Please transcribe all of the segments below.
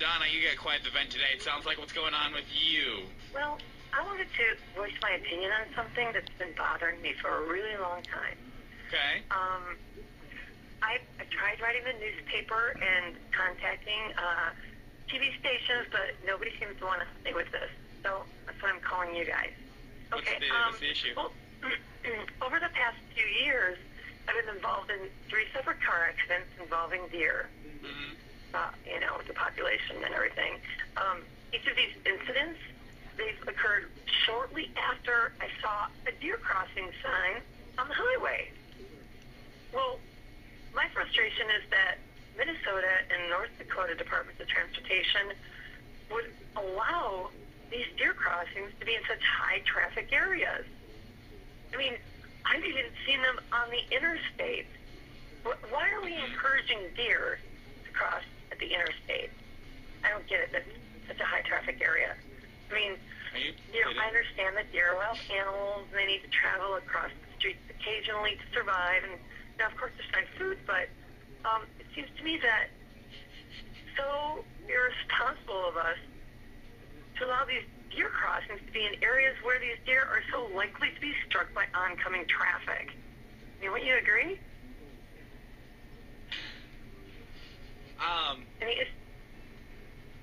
Donna, you got quite the vent today. It sounds like what's going on with you. Well, I wanted to voice my opinion on something that's been bothering me for a really long time. Okay. I tried writing the newspaper and contacting TV stations, but nobody seems to want to stay with this. So that's why I'm calling you guys. Okay. What's the issue? Well, over the past few years, I've been involved in 3 separate car accidents involving deer. Mm-hmm. The population and everything. Each of these incidents, they've occurred shortly after I saw a deer crossing sign on the highway. Well, my frustration is that Minnesota and North Dakota Departments of Transportation would allow these deer crossings to be in such high traffic areas. I mean, I've even seen them on the interstate. Why are we encouraging deer to cross at the interstate? I don't get it. That's such a high traffic area. I mean, I understand that deer are wild animals and they need to travel across the streets occasionally to survive, and of course to find food, but it seems to me that so irresponsible of us to allow these deer crossings to be in areas where these deer are so likely to be struck by oncoming traffic. Wouldn't you agree? I mean,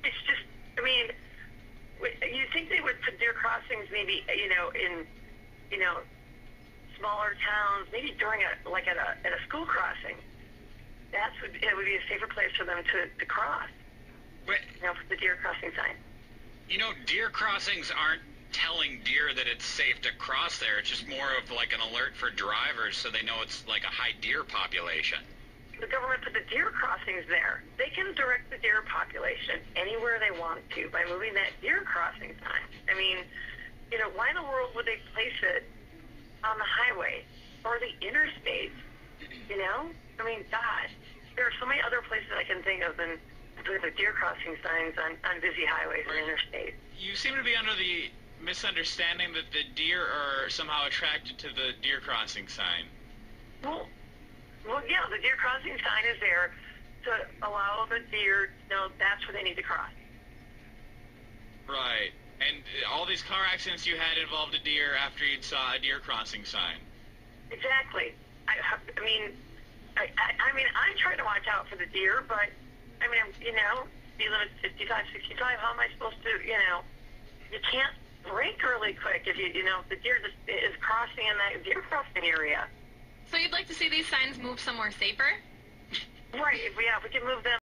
it's just, you think they would put deer crossings maybe, in, smaller towns, maybe during at a school crossing. It would be a safer place for them to cross. But, for the deer crossing sign. Deer crossings aren't telling deer that it's safe to cross there. It's just more of like an alert for drivers so they know it's like a high deer population. The government put the deer crossings there. They can direct the deer population anywhere they want to by moving that deer crossing sign. I mean, why in the world would they place it on the highway or the interstate? I mean, God, there are so many other places I can think of than the deer crossing signs on busy highways and interstates. You seem to be under the misunderstanding that the deer are somehow attracted to the deer crossing sign. Well, yeah, the deer crossing sign is there to allow the deer to know that's where they need to cross. Right. And all these car accidents you had involved a deer after you saw a deer crossing sign. Exactly. I try to watch out for the deer, but, speed limit 55, 65, how am I supposed to, you can't brake really quick if if the deer just is crossing in that deer crossing area. So you'd like to see these signs move somewhere safer? Right, if we can move them